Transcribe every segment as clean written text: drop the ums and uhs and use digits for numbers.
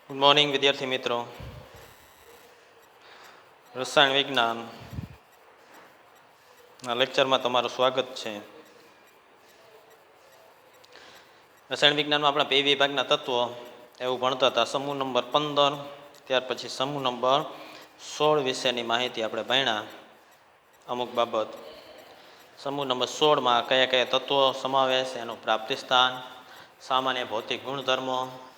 Good morning વિદ્યાર્થી મિત્રો. રસાયણ વિજ્ઞાન આ લેક્ચરમાં તમારું સ્વાગત છે. રસાયણ વિજ્ઞાનમાં આપણા બે વિભાગના તત્વો એવું ભણતા હતા. સમૂહ નંબર 15, ત્યાર પછી સમૂહ નંબર 16 વિશેની માહિતી આપણે ભણ્યા અમુક બાબત. સમૂહ નંબર 16માં કયા કયા તત્વો સમાવેશ, એનું પ્રાપ્તિ સ્થાન, સામાન્ય ભૌતિક ગુણધર્મો,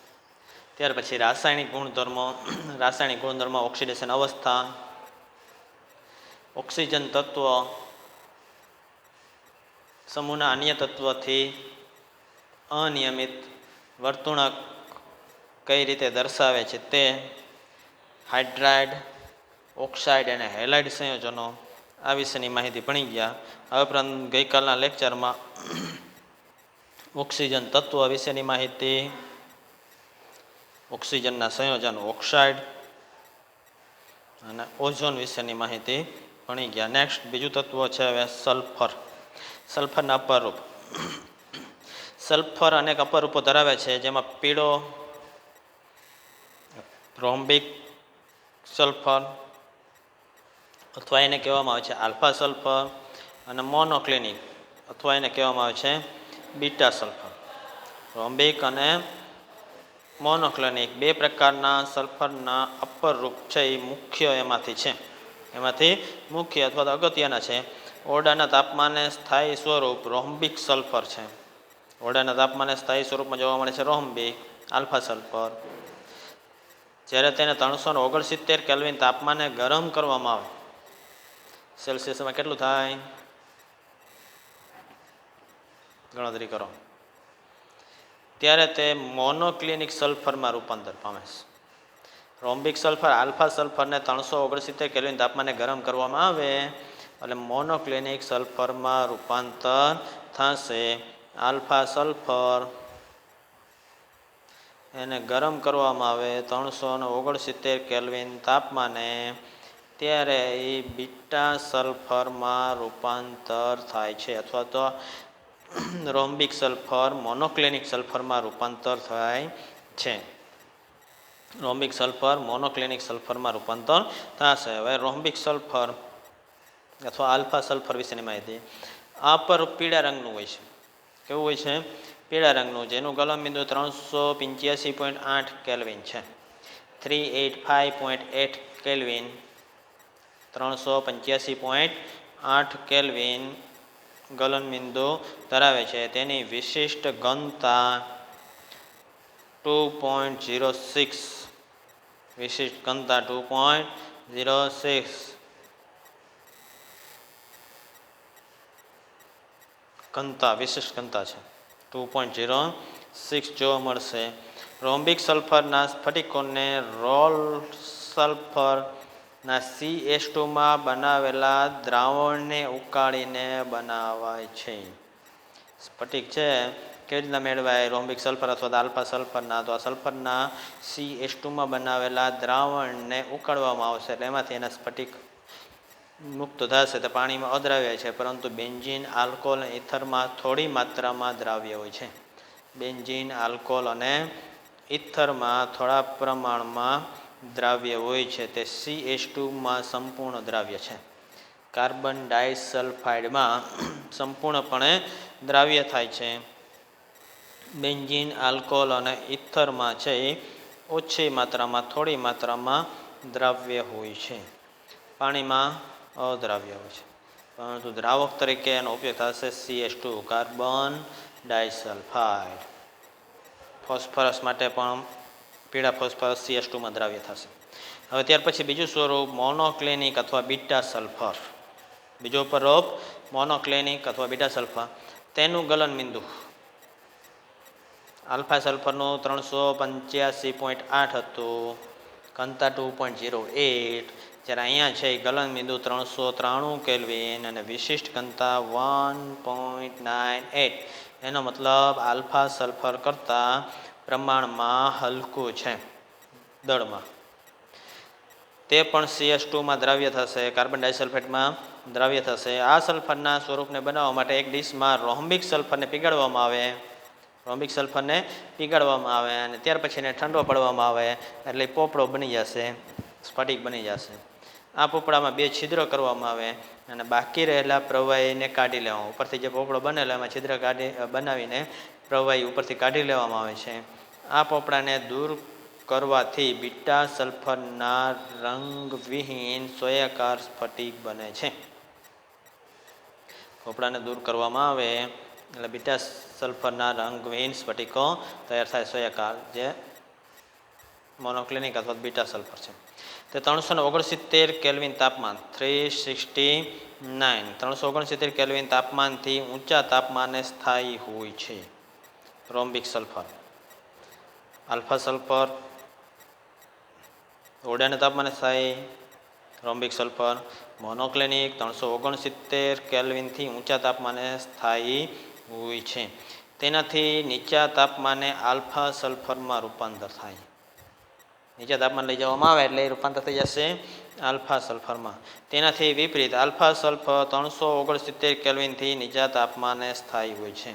ત્યાર પછી રાસાયણિક ગુણધર્મો, રાસાયણિક ગુણધર્મો, ઓક્સિડેશન અવસ્થા, ઓક્સિજન તત્વ, સમૂહના અન્ય તત્વથી અનિયમિત વર્તુણક કઈ રીતે દર્શાવે છે તે, હાઇડ્રાઇડ, ઓક્સાઇડ અને હેલાઇડ સંયોજનો આ વિશેની માહિતી ભણી ગયા. આ ઉપરાંત ગઈકાલના લેક્ચરમાં ઓક્સિજન તત્વ વિશેની માહિતી, ઓક્સિજનના સંયોજન ઓક્સાઇડ અને ઓઝોન વિશેની માહિતી ભણી ગયા. નેક્સ્ટ બીજું તત્વ છે હવે સલ્ફર. સલ્ફરના અપરૂપ. સલ્ફર અનેક અપરૂપો ધરાવે છે, જેમાં પીળો રોમ્બિક સલ્ફર અથવા એને કહેવામાં આવે છે આલ્ફા સલ્ફર, અને મોનોક્લિનિક અથવા એને કહેવામાં આવે છે બીટા સલ્ફર. રોમ્બિક અને મોનોક્લિનિક બે પ્રકારના સલ્ફરના અપરૂપ છે એ મુખ્ય એમાંથી મુખ્ય અથવા તો અગત્યના છે. ઓરડાના તાપમાને સ્થાયી સ્વરૂપ રોમ્બિક સલ્ફર છે. ઓરડાના તાપમાને સ્થાયી સ્વરૂપમાં જોવા મળે છે રોમ્બિક આલ્ફા સલ્ફર. જ્યારે તેને 369 કેલ્વિન તાપમાને ગરમ કરવામાં આવે, સેલ્સિયસમાં કેટલું થાય ગણતરી કરો, ત્યારે તે મોનોક્લિનિક સલ્ફરમાં રૂપાંતર પામે છે. રોમ્બિક સલ્ફર આલ્ફા સલ્ફરને 369 કેલ્વિન તાપમાને ગરમ કરવામાં આવે એટલે મોનોક્લિનિક સલ્ફરમાં રૂપાંતર થશે. આલ્ફા સલ્ફર એને ગરમ કરવામાં આવે 369 કેલ્વિન તાપમાને, ત્યારે એ બીટા સલ્ફરમાં રૂપાંતર થાય છે, અથવા તો રોમ્બિક સલ્ફર મોનોક્લિનિક સલ્ફરમાં રૂપાંતર થાય છે. રોમ્બિક સલ્ફર મોનોક્લિનિક સલ્ફરમાં રૂપાંતર થશે. હવે રોમ્બિક સલ્ફર અથવા આલ્ફા સલ્ફર વિશેની માહિતી. આ પર પીળા રંગનું હોય છે. કેવું હોય છે? પીળા રંગનું, જેનું ગલનબિંદુ 385.8 કેલ્વિન છે. 385.8 કેલ્વિન, 385.8 કેલ્વિન ગલનબિંદુ ધરાવે છે. તેની વિશિષ્ટ ઘનતા 2.06, વિશિષ્ટ ઘનતા 2.06 ઘનતા, વિશિષ્ટ ઘનતા છે 2.06 જોવા મળશે. રોમ્બિક સલ્ફરના સ્ફટિકોને રોલ સલ્ફરના CH2માં બનાવેલા દ્રાવણને ઉકાળીને બનાવાય છે. સ્ફટિક છે કેવી રીતના મેળવાય રોમ્બિક સલ્ફર અથવા આલ્ફા સલ્ફરના? તો આ સલ્ફરના CH2માં બનાવેલા દ્રાવણને ઉકાળવામાં આવશે એટલે એમાંથી એના સ્ફટિક મુક્ત થશે. તે પાણીમાં અદ્રાવ્ય છે, પરંતુ બેન્ઝીન, આલ્કોહોલ અને ઇથરમાં થોડી માત્રામાં દ્રાવ્ય હોય છે. બેન્ઝીન, આલ્કોહોલ અને ઇથરમાં થોડા પ્રમાણમાં દ્રાવ્ય હોય છે. તે CH2માં સંપૂર્ણ દ્રાવ્ય છે. કાર્બન ડાયસલ્ફાઇડમાં સંપૂર્ણપણે દ્રાવ્ય થાય છે. બેન્ઝીન, આલ્કોહોલ અને ઇથરમાં છે એ ઓછી માત્રામાં, થોડી માત્રામાં દ્રાવ્ય હોય છે. પાણીમાં અદ્રાવ્ય હોય છે, પરંતુ દ્રાવક તરીકે એનો ઉપયોગ થશે CH2 કાર્બન ડાયસલ્ફાઇડ. ફોસ્ફરસ માટે પણ પીળા ફોસ્ફરસ CH2માં દ્રાવ્ય થશે. હવે ત્યાર પછી બીજું સ્વરૂપ મોનોક્લિનિક અથવા બીટા સલ્ફર. બીજો સ્વરૂપ મોનોક્લિનિક અથવા બીટા સલ્ફર. તેનું ગલનબિંદુ આલ્ફા સલ્ફરનું 385.8 હતું, ઘનતા 2.08, જ્યારે અહીંયા છે ગલનબિંદુ 393 કેલ્વિન અને વિશિષ્ટ ઘનતા 1.98. એનો મતલબ આલ્ફા સલ્ફર કરતાં પ્રમાણમાં હલકું છે દળમાં. તે પણ CH2માં દ્રાવ્ય થશે, કાર્બન ડાયસલ્ફાઇડમાં દ્રાવ્ય થશે. આ સલ્ફરના સ્વરૂપને બનાવવા માટે એક ડીશમાં રોમ્બિક સલ્ફરને પીગાળવામાં આવે રોમ્બિક સલ્ફરને પીગાળવામાં આવે અને ત્યાર પછી એને ઠંડો પડવામાં આવે એટલે પોપડો બની જશે, સ્ફટિક બની જશે. આ પોપડામાં 2 છિદ્ર કરવામાં આવે અને બાકી રહેલા પ્રવાહીને કાઢી લેવામાં. ઉપરથી જે પોપડો બનેલો એમાં છિદ્ર બનાવીને પ્રવાહી ઉપરથી કાઢી લેવામાં આવે છે. આ પોપડાને દૂર કરવાથી બીટા સલ્ફરના રંગવિહીન સોયાકાર સ્ફટિક બને છે. પોપડાને દૂર કરવામાં આવે એટલે બીટા સલ્ફરના રંગવિહીન સ્ફટિકો તૈયાર થાય, સોયાકાર, જે મોનોક્લિનિક અથવા બીટા સલ્ફર છે. તે 369 કેલ્વિન તાપમાન 369 કેલ્વિન તાપમાનથી ઊંચા તાપમાને સ્થાયી હોય છે. રોમ્બિક સલ્ફર. આલ્ફા સલ્ફર ઓરડાના તાપમાને સ્થાયી. રોમ્બિક સલ્ફર મોનોક્લિનિક 369 કેલ્વિનથી ઊંચા તાપમાને સ્થાયી હોય છે. તેનાથી નીચા તાપમાને આલ્ફા સલ્ફરમાં રૂપાંતર થાય. નીચા તાપમાન લઈ જવામાં આવે એટલે રૂપાંતર થઈ જશે આલ્ફા સલ્ફરમાં. તેનાથી વિપરીત આલ્ફા સલ્ફર 369 કેલ્વિનથી નીચા તાપમાને સ્થાયી હોય છે.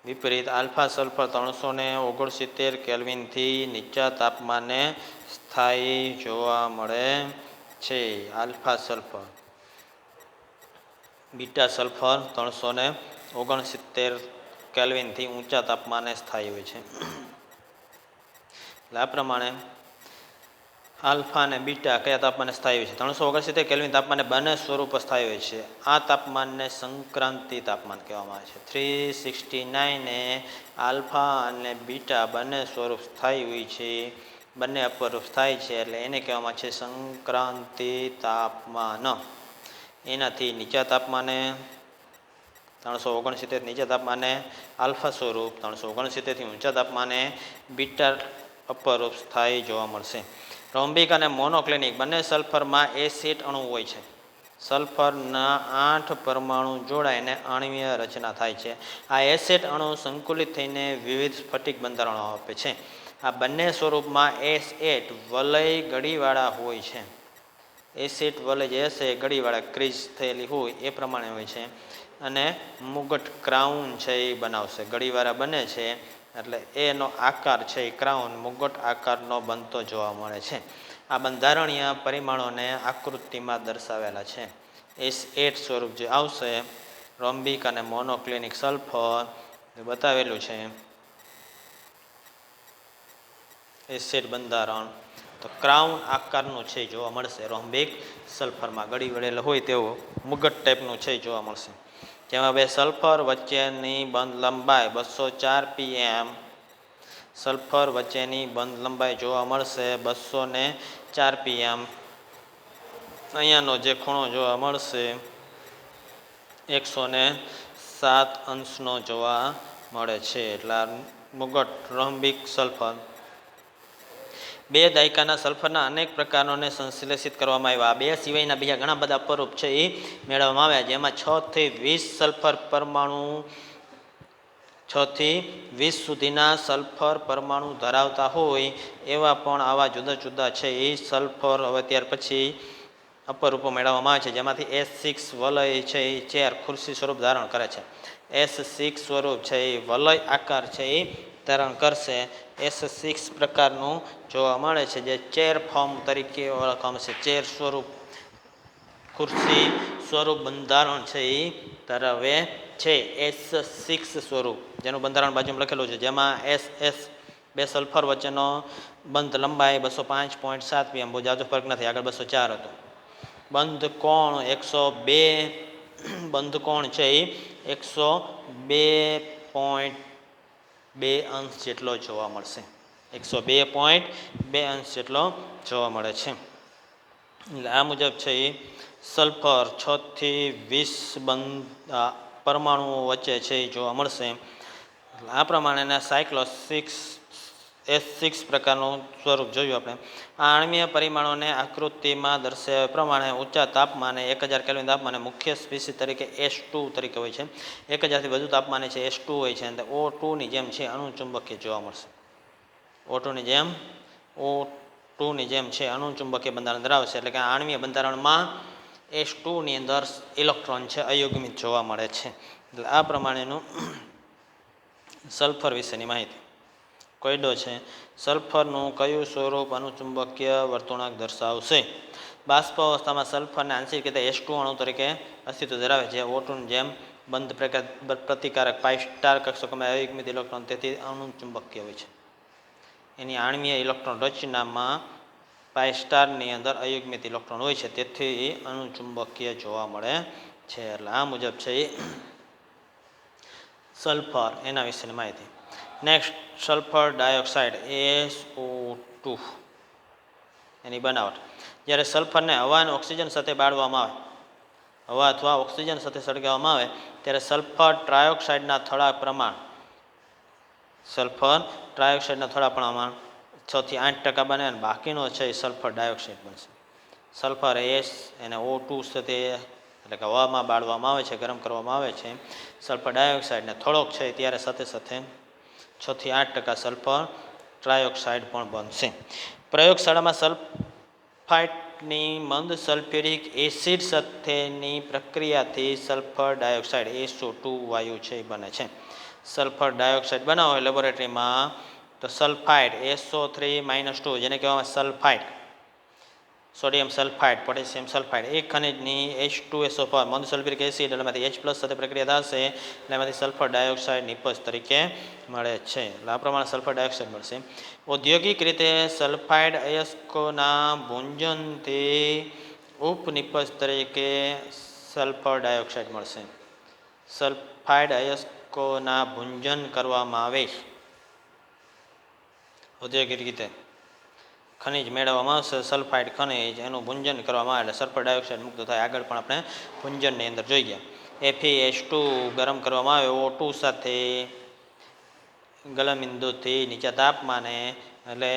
વિપરીત આલ્ફા સલ્ફર 369 કેલ્વિનથી નીચા તાપમાને સ્થાયી જોવા મળે છે. Alpha sulphur. બીટા સલ્ફર 369 કેલ્વિનથી ઊંચા તાપમાને સ્થાયી હોય છે. એટલે આ પ્રમાણે આલ્ફા અને બીટા કયા તાપમાને સ્થાયી હોય છે? 369 કેલ્વિન તાપમાને બંને સ્વરૂપ સ્થાયી હોય છે. આ તાપમાનને સંક્રાંતિ તાપમાન કહેવામાં આવે છે. 369 એ આલ્ફા અને બીટા બંને સ્વરૂપ સ્થાયી હોય છે, બંને અપરૂપ સ્થાયી છે, એટલે એને કહેવામાં છે સંક્રાંતિ તાપમાન. એનાથી નીચા તાપમાને 369 નીચા તાપમાને આલ્ફા સ્વરૂપ, 369થી ઊંચા તાપમાને બીટા અપરૂપ સ્થાયી જોવા મળશે. રોમ્બિક અને મોનોક્લિનિક બંને સલ્ફરમાં એસિડ અણુ હોય છે. સલ્ફરના 8 પરમાણુ જોડાઈને આણ્વીય રચના થાય છે. આ એસિડ અણુ સંકુલિત થઈને વિવિધ સ્ફટિક બંધારણો આપે છે. આ બંને સ્વરૂપમાં S8 વલય ગડીવાળા હોય છે. એસિડ વલય જે હશે ગડીવાળા, ક્રીઝ થયેલી હોય એ પ્રમાણે હોય છે. અને મુગટ ક્રાઉન છે એ બનાવશે, ગડીવાળા બને છે એટલે એનો આકાર છે એ ક્રાઉન મુગટ આકારનો બનતો જોવા મળે છે. આ બંધારણીય પરિમાણોને આકૃતિમાં દર્શાવેલા છે. S8 સ્વરૂપ જે આવશે રોમ્બિક અને મોનોક્લિનિક સલ્ફર બતાવેલું છે. એસિડ બંધારણ તો ક્રાઉન આકારનું છે જોવા મળશે. રોમ્બિક સલ્ફરમાં ગળી વળેલો હોય તેવું મુગટ ટાઈપનું છે જોવા મળશે. જેમાં 2 સલ્ફર વચ્ચેની બંધ લંબાઈ 204 pm. સલ્ફર વચ્ચેની બંધ લંબાઈ જોવા મળશે 204 pm. અહીંયાનો જે ખૂણો જોવા મળશે 107° જોવા મળે છે. એટલે મુગટ રોમ્બિક સલ્ફર. 2 દાયકાના સલ્ફરના અનેક પ્રકારોને સંશ્લેષિત કરવામાં આવ્યા. 2 સિવાયના બીજા ઘણા બધા અપરૂપ છે એ મેળવવામાં આવ્યા, જેમાં 6 થી 20 સલ્ફર પરમાણુ 6 થી 20 સુધીના સલ્ફર પરમાણુ ધરાવતા હોય એવા પણ આવા જુદા જુદા છે એ સલ્ફર હવે ત્યાર પછી અપરૂપો મેળવવામાં આવે છે. જેમાંથી S6 વલય છે એ ચેર ખુરશી સ્વરૂપ ધારણ કરે છે. S6 સ્વરૂપ છે એ વલય આકાર છે એ ધારણ કરશે. S6 પ્રકારનું જોવા મળે છે, જે ચેર ફોર્મ તરીકે ઓળખવામાં છે. ચેર સ્વરૂપ, ખુરશી સ્વરૂપ બંધારણ છે એ ધરાવે છે. S6 સ્વરૂપ જેનું બંધારણ બાજુમાં લખેલું છે, જેમાં SS 2 સલ્ફર વચ્ચેનો બંધ લંબાઈ 205.7 pm, બહુ જાજો ફરક નથી, આગળ 204 હતો. બંધ કોણ 102, બંધ કોણ છે એ 102.2 અંશ જેટલો જોવા મળશે. 102.2 અંશ જેટલો જોવા મળે છે. એટલે આ મુજબ છે એ સલ્ફર 6 થી 20 પરમાણુઓ વચ્ચે છે એ જોવા મળશે. આ પ્રમાણેના S6 પ્રકારનું સ્વરૂપ જોયું આપણે. આ આણ્વીય પરિમાણોને આકૃતિમાં દર્શાવ્યા પ્રમાણે ઊંચા તાપમાને 1000 કેલ્વિન તાપમાને મુખ્ય સ્પીસી તરીકે S2 તરીકે હોય છે. 1000થી વધુ તાપમાને છે S2 હોય છે અને O2ની જેમ છે અણુચુંબકીય જોવા મળશે. O2ની જેમ છે અણુચુંબકીય બંધારણ ધરાવશે. એટલે કે આણ્વીય બંધારણમાં S2ની અંદર ઇલેક્ટ્રોન છે અયુગ્મિત જોવા મળે છે. એટલે આ પ્રમાણેનું સલ્ફર વિશેની માહિતી. કોયડો છે. સલ્ફરનું કયું સ્વરૂપ અનુચુંબકીય વર્તણૂક દર્શાવશે? બાષ્પ અવસ્થામાં સલ્ફરને આંશિક રીતે H2 અણુ તરીકે અસ્તિત્વ ધરાવે છે. O2ની જેમ બંધ પ્રતિકારક પાઇ સ્ટાર કક્ષકોમાં અયુગ્મિત ઇલેક્ટ્રોન, તેથી અનુચુંબકીય હોય છે. એની આણ્વીય ઇલેક્ટ્રોન રચનામાં પાઇ સ્ટારની અંદર અયુગ્મિત ઇલેક્ટ્રોન હોય છે, તેથી અનુચુંબકીય જોવા મળે છે. એટલે આ મુજબ છે એ સલ્ફર એના વિશેની માહિતી. નેક્સ્ટ, સલ્ફર ડાયોક્સાઇડ SO2 એની બનાવટ. જ્યારે સલ્ફરને હવા અને ઓક્સિજન સાથે બાળવામાં આવે, હવા અથવા ઓક્સિજન સાથે સળગાવવામાં આવે ત્યારે સલ્ફર ટ્રાયોક્સાઇડના થોડા પ્રમાણ પ્રમાણ 6 થી 8% બને અને બાકીનો છે એ સલ્ફર ડાયોક્સાઇડ બનશે. સલ્ફર એને O2 સાથે એટલે કે હવામાં બાળવામાં આવે છે, ગરમ કરવામાં આવે છે. સલ્ફર ડાયોક્સાઇડને થોડોક છે ત્યારે સાથે 6 થી 8% સલ્ફર ટ્રાયોક્સાઇડ પણ બનશે. પ્રયોગશાળામાં સલ્ફાઇટની મંદ સલ્ફ્યુરિક એસિડ સાથેની પ્રક્રિયાથી સલ્ફર ડાયોક્સાઇડ SO2 વાયુ છે એ બને છે. સલ્ફર ડાયોક્સાઇડ બનાવો હોય લેબોરેટરીમાં તો સલ્ફાઇડ SO3-2 જેને કહેવામાં sulphide, sodium sulphide, potassium sulphide, એક ખનિજની H2SO4 મંદ સલ્ફ્યુરિક એસિડ એમાંથી H+ સાથે પ્રક્રિયા થશે એટલે એમાંથી સલ્ફર ડાયોક્સાઇડ નિપજ તરીકે મળે છે. એટલે આ પ્રમાણે સલ્ફર ડાયોક્સાઇડ મળશે. ઔદ્યોગિક રીતે સલ્ફાઇડ અયસ્કોના ભૂંજનથી ઉપનિપજ તરીકે સલ્ફર ડાયોક્સાઇડ મળશે. સલ્ફાઇડ અયસ્કોના ભૂંજન કરવામાં આવે ઔદ્યોગિક રીતે ખનિજ મેળવવામાં આવશે, સલ્ફાઇડ ખનિજ, એનું ભૂંજન કરવામાં આવે એટલે સલ્ફર ડાયોક્સાઇડ મુક્ત થાય. આગળ પણ આપણે ભૂંજનની અંદર જોઈ ગયા. FeH2 ગરમ કરવામાં આવે O2 સાથે ગલનબિંદુથી નીચા તાપમાને એટલે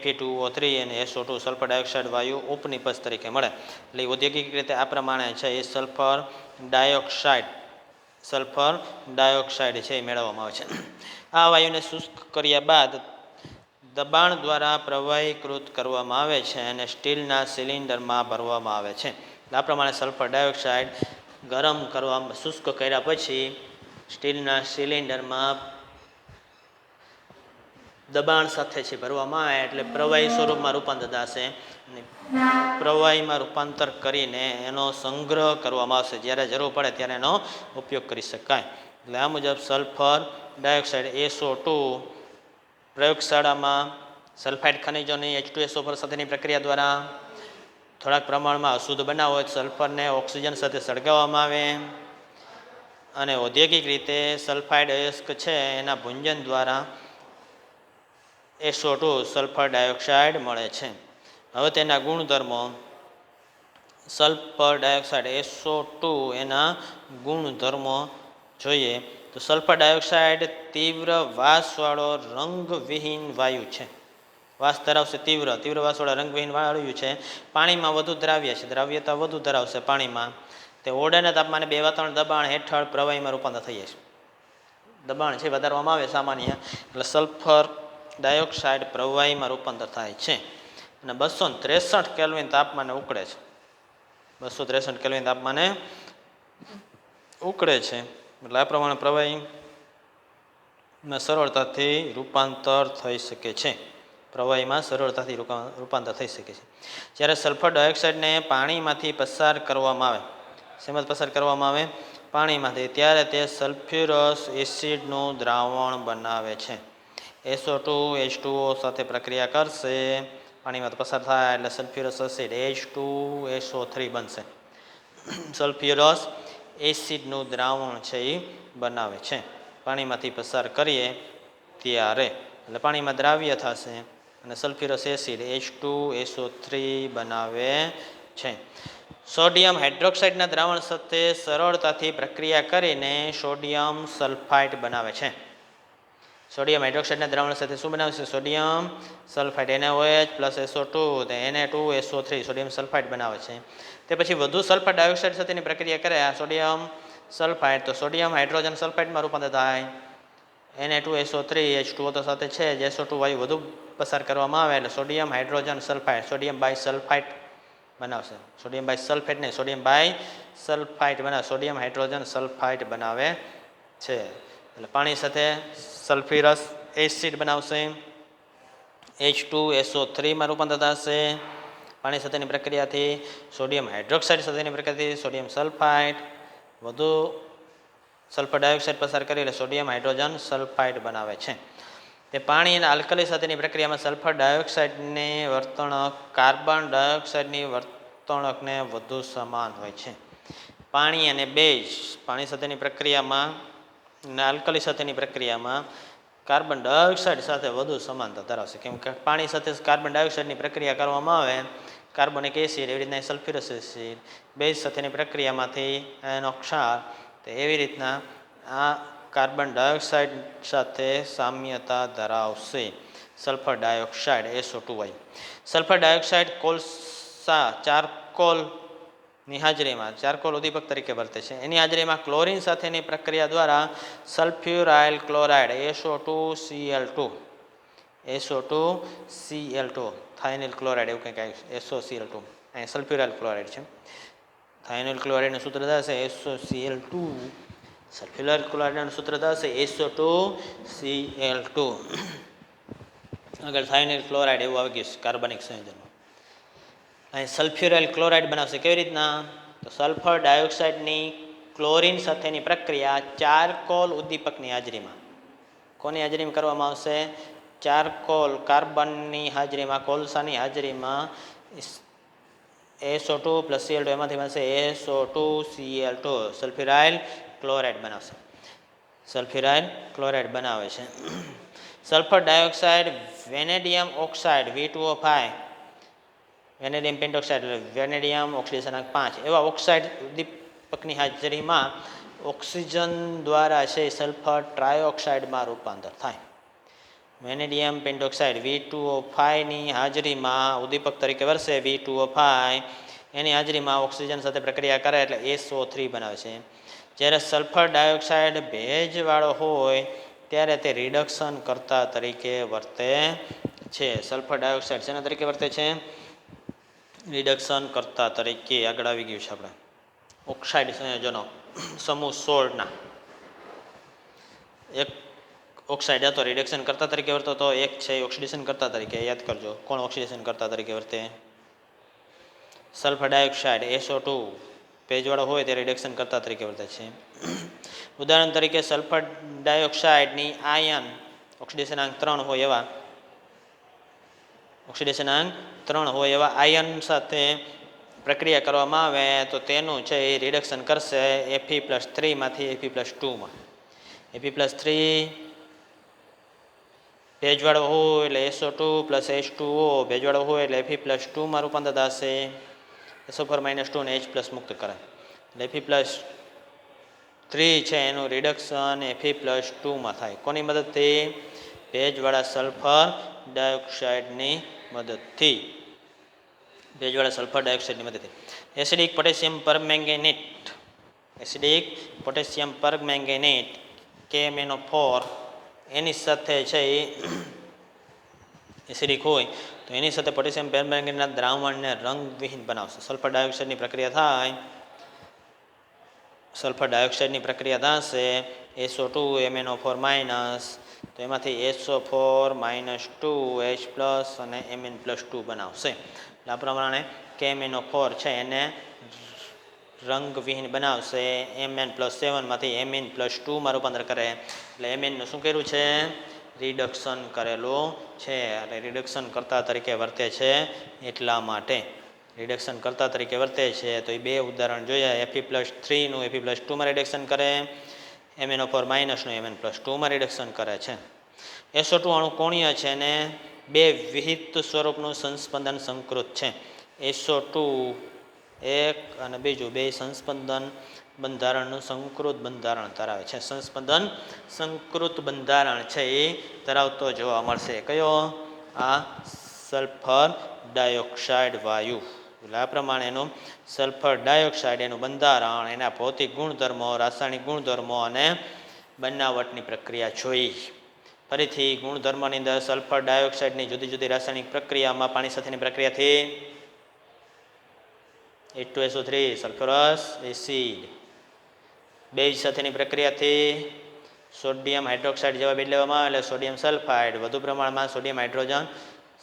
Fe2O3 અને SO2 સલ્ફર ડાયોક્સાઇડ વાયુ ઉપનિપજ તરીકે મળે. એટલે ઔદ્યોગિક રીતે આ પ્રમાણે છે એ સલ્ફર ડાયોક્સાઇડ છે એ મેળવવામાં આવે છે. આ વાયુને શુષ્ક કર્યા બાદ દબાણ દ્વારા પ્રવાહીકૃત કરવામાં આવે છે અને સ્ટીલના સિલિન્ડરમાં ભરવામાં આવે છે. આ પ્રમાણે સલ્ફર ડાયોક્સાઇડ ગરમ કરવામાં શુષ્ક કર્યા પછી સ્ટીલના સિલિન્ડરમાં દબાણ સાથે છે ભરવામાં આવે એટલે પ્રવાહી સ્વરૂપમાં રૂપાંતર થશે. પ્રવાહીમાં રૂપાંતર કરીને એનો સંગ્રહ કરવામાં આવશે. જ્યારે જરૂર પડે ત્યારે એનો ઉપયોગ કરી શકાય. એટલે આ મુજબ સલ્ફર ડાયોક્સાઇડ SO2 પ્રયોગશાળામાં સલ્ફાઇડ ખનિજોની H2SO4 સાથેની પ્રક્રિયા દ્વારા થોડાક પ્રમાણમાં અશુદ્ધ બનાવ હોય સલ્ફરને ઓક્સિજન સાથે સળગાવવામાં આવે અને ઔદ્યોગિક રીતે સલ્ફાઇડ અયસ્ક છે એના ભૂંજન દ્વારા SO2 સલ્ફર ડાયોક્સાઇડ મળે છે. હવે તેના ગુણધર્મો. સલ્ફર ડાયોક્સાઇડ SO2 એના ગુણધર્મો જોઈએ તો સલ્ફર ડાયોક્સાઇડ તીવ્ર વાસવાળો રંગવિહીન વાયુ છે. વાસ ધરાવશે, તીવ્ર વાસવાળા રંગવિહીન વાયુ છે. પાણીમાં વધુ દ્રાવ્ય છે, દ્રાવ્યતા વધુ ધરાવશે પાણીમાં. તે ઓરડાના તાપમાને 2 વાતાવરણ દબાણ હેઠળ પ્રવાહીમાં રૂપાંતર થઈ જાય છે. દબાણ છે વધારવામાં આવે સામાન્ય એટલે સલ્ફર ડાયોક્સાઇડ પ્રવાહીમાં રૂપાંતર થાય છે અને 263 કેલ્વિન તાપમાને ઉકળે છે. 263 કેલ્વિન તાપમાને ઉકળે છે એટલે આ પ્રમાણે પ્રવાહીમાં સરળતાથી રૂપાંતર થઈ શકે છે. જ્યારે સલ્ફર ડાયોક્સાઇડને પાણીમાંથી પસાર કરવામાં આવે, શેમાંથી પસાર કરવામાં આવે? પાણીમાંથી, ત્યારે તે સલ્ફ્યુરસ એસિડનું દ્રાવણ બનાવે છે. SO2 H2O સાથે પ્રક્રિયા કરશે, પાણીમાં પસાર થાય એટલે સલ્ફ્યુરસ એસિડ H2SO3 બનશે. સલ્ફ્યુરસ એસિડનું દ્રાવણ છે એ બનાવે છે. પાણીમાંથી પસાર કરીએ ત્યારે એટલે પાણીમાં દ્રાવ્ય થશે અને સલ્ફ્યુરસ એસિડ H2SO3 બનાવે છે. સોડિયમ હાઇડ્રોક્સાઇડના દ્રાવણ સાથે સરળતાથી પ્રક્રિયા કરીને સોડિયમ સલ્ફાઇડ બનાવે છે. સોડિયમ હાઇડ્રોક્સાઇડના દ્રાવણ સાથે શું બનાવે છે? Sodium sulphide NaOH + SO2 Na2SO3 sodium sulphide બનાવે છે. તે પછી વધુ સલ્ફર ડાયોક્સાઇડ સાથેની પ્રક્રિયા કરે આ સોડિયમ સલ્ફાઇડ તો સોડિયમ હાઇડ્રોજન સલ્ફાઇડમાં રૂપાંતર થાય. Na2SO3 H2O તો સાથે છે જ SO2 વાયુ વધુ પસાર કરવામાં આવે એટલે સોડિયમ હાઇડ્રોજન સલ્ફાઇડ સોડિયમ બાયસલ્ફાઇડ બનાવશે. સોડિયમ બાયસલ્ફેટ નહીં, સોડિયમ બાયસલ્ફાઇડ બનાવે, સોડિયમ હાઇડ્રોજન સલ્ફાઇડ બનાવે છે. એટલે પાણી સાથે સલ્ફ્યુરસ એસિડ બનાવશે, H2SO3 માં રૂપાંતર થશે. પાણી સાથેની પ્રક્રિયાથી સોડિયમ હાઇડ્રોક્સાઇડ સાથેની પ્રક્રિયાથી સોડિયમ સલ્ફાઇડ, વધુ સલ્ફર ડાયોક્સાઇડ પસાર કરી એટલે સોડિયમ હાઇડ્રોજન સલ્ફાઇડ બનાવે છે. તે પાણી અને આલ્કલી સાથેની પ્રક્રિયામાં સલ્ફર ડાયોક્સાઇડની વર્તણૂક કાર્બન ડાયોક્સાઇડની વર્તણૂકને વધુ સમાન હોય છે. પાણી અને બેઝ પાણી સાથેની પ્રક્રિયામાં અને આલ્કલી સાથેની પ્રક્રિયામાં કાર્બન ડાયોક્સાઇડ સાથે વધુ સમાનતા ધરાવશે. કેમ કે પાણી સાથે કાર્બન ડાયોક્સાઇડની પ્રક્રિયા કરવામાં આવે, કાર્બોનિક એસિડ એવી રીતના સલ્ફ્યુરસ એસિડ, બેઝ સાથેની પ્રક્રિયામાંથી એનો ક્ષાર, તો એવી રીતના આ કાર્બન ડાયોક્સાઇડ સાથે સામ્યતા ધરાવશે sulphur dioxide SO2 sulphur dioxide કોલસા ચારકોલની હાજરીમાં ચારકોલ ઉદ્દીપક તરીકે વર્તે છે. એની હાજરીમાં ક્લોરીન સાથેની પ્રક્રિયા દ્વારા સલ્ફ્યુરાઇલ ક્લોરાઇડ SO2Cl2 થાઇનિલ ક્લોરાઇડ એવું કંઈક આવ્યું છે, SOCl2 અહીં સલ્ફ્યુરાઇલ ક્લોરાઇડ છે. થાઇનિલ ક્લોરાઇડનું સૂત્ર થશે SOCl2, સલ્ફ્યુરાઇલ ક્લોરાઇડનું સૂત્ર થશે SO2Cl2. આગળ થાઇનિલ ક્લોરાઇડ એવું આવી ગયું છે કાર્બનિક સંયોજનમાં. અહીં સલ્ફ્યુરાઇલ ક્લોરાઇડ બનાવશે કેવી રીતના? તો સલ્ફર ડાયોક્સાઇડની ક્લોરીન સાથેની પ્રક્રિયા ચારકોલ ઉદ્દીપકની હાજરીમાં, કોની હાજરીમાં કરવામાં આવશે? ચારકોલ કાર્બનની હાજરીમાં, કોલસાની હાજરીમાં SO2 + Cl2 એમાંથી બનશે SO2Cl2 સલ્ફ્યુરાઇલ ક્લોરાઇડ બનાવશે. સલ્ફ્યુરાઇલ ક્લોરાઇડ બનાવે છે. Sulphur dioxide vanadium oxide V2O5, vanadium pentoxide એટલે વેનેડિયમ ઓક્સિડેશન 5 એવા ઓક્સાઇડ ઉદ્દીપકની હાજરીમાં ઓક્સિજન દ્વારા છે સલ્ફર ટ્રાયોક્સાઇડમાં રૂપાંતર થાય. વેનેડિયમ પેન્ટોક્સાઇડ V2O5ની હાજરીમાં ઉદ્દીપક તરીકે વર્તે V2O5, એની હાજરીમાં ઓક્સિજન સાથે પ્રક્રિયા કરે એટલે SO3 બનાવે છે. જ્યારે સલ્ફર ડાયોક્સાઇડ ભેજવાળો હોય ત્યારે તે રિડક્શન કરતા તરીકે વર્તે છે. સલ્ફર ડાયોક્સાઇડ શેના તરીકે વર્તે છે? રિડક્શન કરતા તરીકે. આગળ આવી ગયું છે આપણે ઓક્સાઇડ સંયોજનો સમૂહ 16ના. એક ઓક્સાઇડ હતો રિડક્શન કરતા તરીકે વર્તો તો, એક છે ઓક્સિડેશન કરતા તરીકે. યાદ કરજો કોણ ઓક્સિડેશન કરતા તરીકે વર્તે? સલ્ફર ડાયોક્સાઇડ SO2 ભેજવાળો હોય તે રિડક્શન કરતા તરીકે વર્તે છે. ઉદાહરણ તરીકે સલ્ફર ડાયોક્સાઇડની આયન ઓક્સિડેશનાંક 3 હોય એવા આયન સાથે પ્રક્રિયા કરવામાં આવે તો તેનું છે એ રિડક્શન કરશે Fe+3 માંથી Fe+2માં. Fe+3 ભેજવાળો હોય એટલે SO2 + H2O ભેજવાળો હોય એટલે Fe+2માં રૂપાંતર થશે. SO4 - 2 ને H+ મુક્ત કરે એટલે Fe+3 છે એનું રિડક્શન Fe+2માં થાય. કોની મદદથી? ભેજવાળા સલ્ફર ડાયોક્સાઇડની મદદથી. ભેજવાળા સલ્ફર ડાયોક્સાઇડની મદદથી. એસિડિક પોટેશિયમ પરમેંગેનેટ KMnO4 એની સાથે છે એ એસિડિક હોય તો એની સાથે પોટેશિયમ પરમેંગેનેટના દ્રાવણને રંગવિહીન બનાવશે. સલ્ફર ડાયોક્સાઇડની પ્રક્રિયા થાય, સલ્ફર ડાયોક્સાઇડની પ્રક્રિયા થશે SO2 MnO4- તો એમાંથી SO4 - 2 H+ અને Mn+2 બનાવશે. એટલે આ પ્રમાણે KMnO4 છે એને રંગવિહીન બનાવશે. Mn+7 માંથી Mn+2માં રૂપાંતર કરે એટલે Mnનું શું કર્યું છે? રિડક્શન કરેલું છે. એટલે રિડક્શન કરતા તરીકે વર્તે છે એટલા માટે રિડક્શન કરતા તરીકે વર્તે છે. તો એ બે ઉદાહરણ જોયા. Fe+3નું Fe+2માં રિડક્શન કરે, MnO4- નું Mn+2માં રિડક્શન કરે છે. SO2 અણુ કોણીય છે અને બે વિહિત સ્વરૂપનું સંસ્પંદન સંકૃત છે. SO2 એક અને બીજું બે સંસ્પંદન બંધારણનું સંકૃત બંધારણ ધરાવે છે. સંસ્પંદન સંકૃત બંધારણ છે એ ધરાવતો જોવા મળશે. કયો? આ સલ્ફર ડાયોક્સાઇડ વાયુ. એટલે આ પ્રમાણેનું સલ્ફર ડાયોક્સાઇડ એનું બંધારણ, એના ભૌતિક ગુણધર્મો, રાસાયણિક ગુણધર્મો અને બનાવટની પ્રક્રિયા જોઈ. ફરીથી ગુણધર્મોની અંદર સલ્ફર ડાયોક્સાઇડની જુદી જુદી રાસાયણિક પ્રક્રિયામાં પાણી સાથેની પ્રક્રિયાથી H2SO3 સલ્ફ્યુરસ એસિડ, બેઝ સાથેની પ્રક્રિયાથી સોડિયમ હાઇડ્રોક્સાઇડ જેવા બેઝ લેવામાં આવે એટલે સોડિયમ સલ્ફાઇડ વધુ પ્રમાણમાં સોડિયમ હાઇડ્રોજન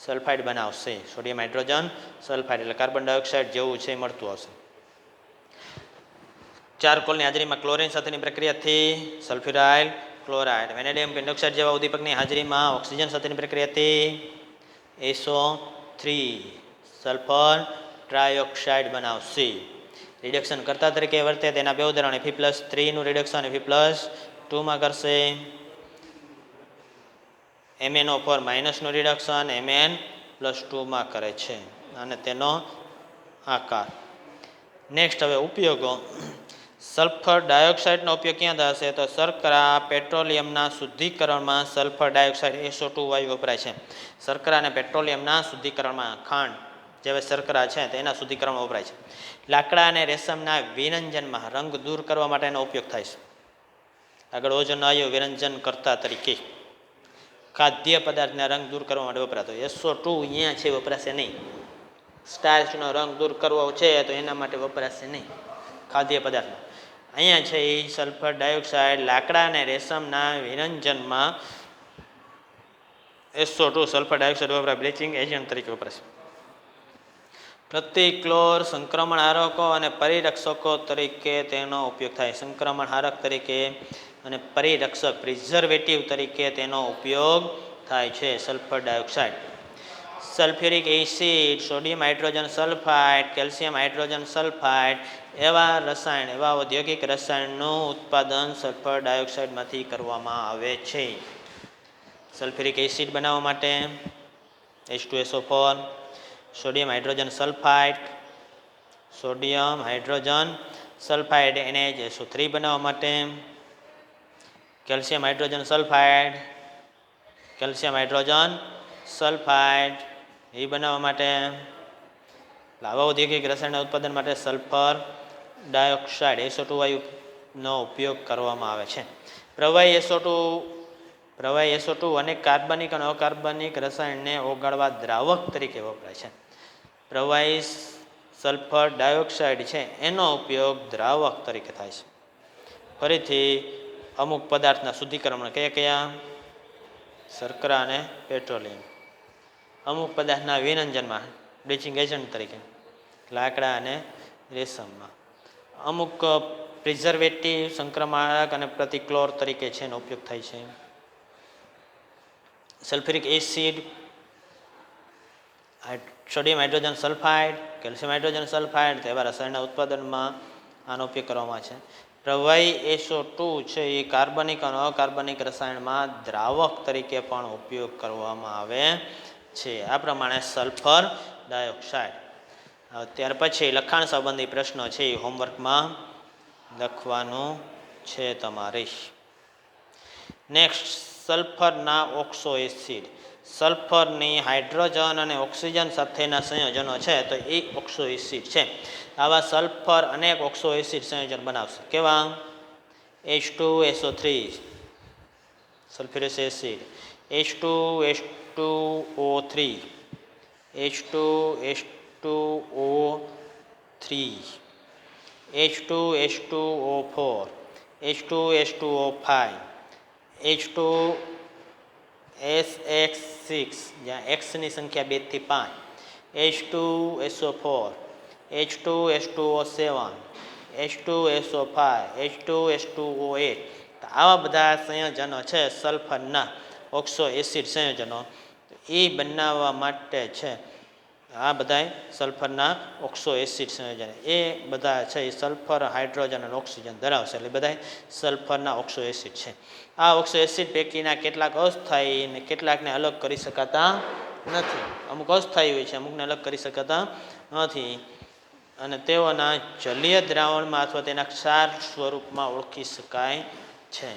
સલ્ફાઇડ બનાવશે. સોડિયમ હાઇડ્રોજન સલ્ફાઇડ એટલે કાર્બન ડાયોક્સાઇડ જેવું છે મળતું આવશે. ચારકોલની હાજરીમાં ક્લોરીન સાથેની પ્રક્રિયાથી સલ્ફ્યુરાઇલ ક્લોરાઇડ. વેનેડિયમ પેન્ટોક્સાઇડ જેવા ઉદ્દીપકની હાજરીમાં ઓક્સિજન સાથેની પ્રક્રિયાથી SO3 સલ્ફર ટ્રાયોક્સાઇડ બનાવશે. રિડક્શન કરતા તરીકે વર્તે તેના બે ઉદાહરણ Fe+3નું રિડક્શન Fe+2માં કરશે. MnO4 માઇનસનું રિડક્શન Mn+2માં કરે છે અને તેનો આકાર. નેક્સ્ટ હવે ઉપયોગો. સલ્ફર ડાયોક્સાઇડનો ઉપયોગ ક્યાં થશે તો શર્કરા પેટ્રોલિયમના શુદ્ધિકરણમાં સલ્ફર ડાયોક્સાઇડ SO2 વાયુ વપરાય છે. શર્કરા અને પેટ્રોલિયમના શુદ્ધિકરણમાં ખાંડ જેવા શર્કરા છે તેના શુદ્ધિકરણમાં વપરાય છે. લાકડા અને રેશમના વિરંજનમાં રંગ દૂર કરવા માટેનો ઉપયોગ થાય છે. આગળ ઓઝોન વાયુ વિરંજન કરતા તરીકે ખાદ્ય પદાર્થના રંગ દૂર કરવા માટે વપરાતો. SO2 અહીંયા છે વપરાશે નહીં. સ્ટાર્ચનો રંગ દૂર કરવો છે તો એના માટે વપરાશે નહીં ખાદ્ય પદાર્થમાં. અહીંયા છે એ સલ્ફર ડાયોક્સાઇડ લાકડા અને રેશમના વિરંજનમાં SO2 સલ્ફર ડાયોક્સાઇડ વપરાય બ્લીચિંગ એજન્ટ તરીકે વપરાશે. પ્રતિક્લોર સંક્રમણ હારકો અને પરિરક્ષકો તરીકે તેનો ઉપયોગ થાય. સંક્રમણ હારક તરીકે અને પરિરક્ષક પ્રિઝર્વેટિવ તરીકે તેનો ઉપયોગ થાય છે sulphur dioxide. Sulphuric acid, sodium hydrogen sulphide, calcium hydrogen sulphide એવા રસાયણ એવા ઔદ્યોગિક રસાયણનું ઉત્પાદન સલ્ફર ડાયોક્સાઇડમાંથી કરવામાં આવે છે. સલ્ફ્યુરિક એસિડ બનાવવા માટે H2SO4, sodium hydrogen sulphide, sodium hydrogen sulphide NaHSO3 બનાવવા માટે calcium hydrogen sulphide, calcium hydrogen sulphide એ બનાવવા માટે આવા ઔદ્યોગિક રસાયણના ઉત્પાદન માટે સલ્ફર ડાયોક્સાઇડ SO2 વાયુનો ઉપયોગ કરવામાં આવે છે. પ્રવાહી SO2 અનેક કાર્બનિક અને અકાર્બનિક રસાયણને ઓગાળવા દ્રાવક તરીકે વપરાય છે. પ્રવાહી સલ્ફર ડાયોક્સાઇડ છે એનો ઉપયોગ દ્રાવક તરીકે થાય છે. ફરીથી અમુક પદાર્થના શુદ્ધિકરણમાં કયા કયા શર્કરા અને પેટ્રોલિયમ. અમુક પદાર્થના વિરંજનમાં બ્લીચિંગ એજન્ટ તરીકે લાકડા અને રેશમમાં. અમુક પ્રિઝર્વેટિવ સંક્રમણક અને પ્રતિક્લોર તરીકે છે એનો ઉપયોગ થાય છે. Sulphuric acid, sodium hydrogen sulphide, calcium hydrogen sulphide તેવા રસાયણના ઉત્પાદનમાં આનો ઉપયોગ કરવામાં આવે છે. પ્રવાહી SO2 છે એ કાર્બનિક અને અકાર્બનિક રસાયણમાં દ્રાવક તરીકે પણ ઉપયોગ કરવામાં આવે છે. આ પ્રમાણે સલ્ફર ડાયોક્સાઇડ. ત્યાર પછી લખાણ સંબંધી પ્રશ્નો છે એ હોમવર્કમાં લખવાનું છે તમારે. નેક્સ્ટ સલ્ફરના ઓક્સો એસિડ. સલ્ફરની હાઇડ્રોજન અને ઓક્સિજન સાથેના સંયોજનો છે તો એ ઓક્સો એસિડ છે. આવા સલ્ફર અનેક ઓક્સો એસિડ સંયોજન બનાવશે. કેવા? H2SO3 sulphuric acid, H2H2O3, H2H2O3, H2H2O4, H2H2O5, H2SX6 જ્યાં Xની સંખ્યા 2 થી 5, H2SO4, H2H2O7, H2SO5, H2H2O8. આવા બધા સંયોજનો છે સલ્ફરના ઓક્સો એસિડ સંયોજનો. એ બનાવવા માટે છે આ બધા સલ્ફરના ઓક્સો એસિડ સંયોજન એ બધા છે એ સલ્ફર હાઇડ્રોજન અને ઓક્સિજન ધરાવશે એટલે બધા સલ્ફરના ઓક્સો એસિડ છે. આ ઓક્સો એસિડ પૈકીના કેટલાક અસ્થાયી અને કેટલાકને અલગ કરી શકાતા નથી. અમુક અસ્થાયી હોય છે, અમુકને અલગ કરી શકાતા નથી અને તેઓના જલીય દ્રાવણમાં અથવા તેના ક્ષાર સ્વરૂપમાં ઓળખી શકાય છે.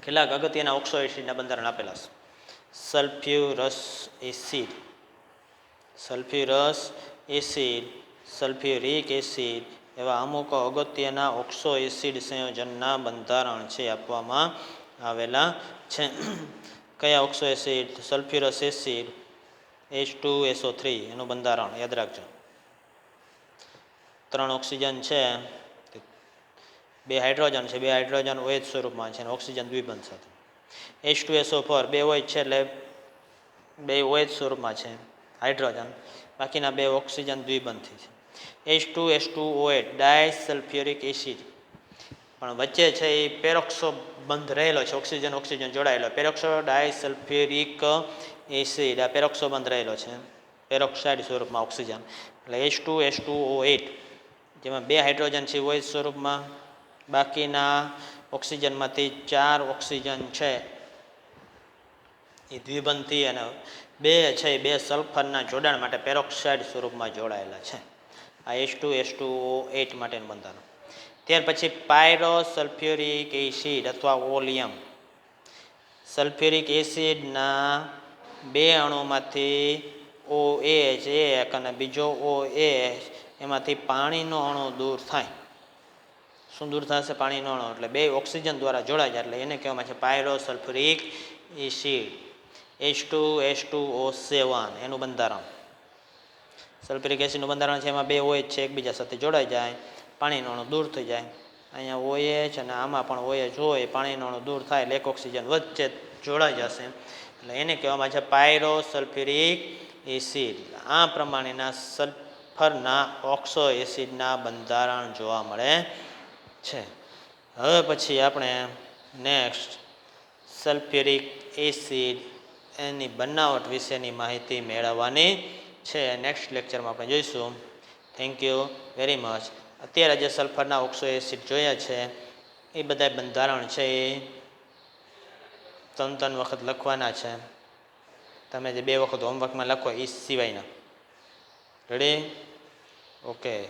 કેટલાક અગત્યના ઓક્સો એસિડના બંધારણ આપેલા છે. સલ્ફ્યુરસ એસિડ, સલ્ફ્યુરસ એસિડ, સલ્ફ્યુરિક એસિડ એવા અમુક અગત્યના ઓક્સો એસિડ સંયોજનના બંધારણ છે આપવામાં આવેલા છે. કયા ઓક્સો એસિડ? સલ્ફ્યુરસ એસિડ, H2SO3 એનું બંધારણ યાદ રાખજો. 3 ઓક્સિજન છે, બે હાઇડ્રોજન છે, બે હાઇડ્રોજન OH સ્વરૂપમાં છે અને ઓક્સિજન દ્વિબંધ સાથે. H2SO4 બે OH છે એટલે બે OH સ્વરૂપમાં છે હાઇડ્રોજન, બાકીના બે ઓક્સિજન દ્વિબંધથી છે. H2S2OH ડાયસલ્ફ્યુરિક એસિડ, પણ વચ્ચે છે એ પેરોક્સો બંધ રહેલો છે, ઓક્સિજન ઓક્સિજન જોડાયેલો, પેરોક્સો ડાયસલ્ફ્યુરિક એસિડ, આ પેરોક્સો બંધ રહેલો છે પેરોક્સાઇડ સ્વરૂપમાં ઓક્સિજન, એટલે H2S2O8, જેમાં બે હાઇડ્રોજન છે OH સ્વરૂપમાં, બાકીના ઓક્સિજનમાંથી 4 ઓક્સિજન છે એ દ્વિબંધથી અને બે છે એ બે સલ્ફરના જોડાણ માટે પેરોક્સાઇડ સ્વરૂપમાં જોડાયેલા છે. આ H2S2O8 માટેનું બંધારણ. ત્યાર પછી પાયરોસલ્ફ્યુરિક એસિડ અથવા ઓલિયમ. સલ્ફ્યુરિક એસિડના બે અણુમાંથી OH એક અને બીજો OH, એમાંથી પાણીનો અણુ દૂર થાય. શું દૂર થશે? પાણીનો અણુ. એટલે બે ઓક્સિજન દ્વારા જોડાય જાય એટલે એને કહેવામાં છે પાયરોસલ્ફ્યુરિક એસિડ. H2S2O7 એનું બંધારણ. સલ્ફ્યુરિક એસિડનું બંધારણ છે એમાં બે OH છે એકબીજા સાથે જોડાઈ જાય, પાણીનો અણુ દૂર થઈ જાય. અહીંયા OH અને આમાં પણ OH હોય, પાણીનો અણુ દૂર થાય એટલે એક ઓક્સિજન વચ્ચે જોડાઈ જશે એટલે એને કહેવામાં છે પાયરોસલ્ફ્યુરિક એસિડ. આ પ્રમાણેના સલ્ફરના ઓક્સો એસિડના બંધારણ જોવા મળે છે. હવે પછી આપણે નેક્સ્ટ સલ્ફ્યુરિક એસિડ એની બનાવટ વિશેની માહિતી મેળવવાની છે. નેક્સ્ટ લેક્ચરમાં આપણે જોઈશું. Thank you very much. અત્યારે જે સલ્ફરના ઓક્સો એસિડ જોયા છે એ બધા બંધારણ છે એ 3 વખત લખવાના છે. તમે જે 2 વખત હોમવર્કમાં લખો એ સિવાયના. રેડી? ઓકે.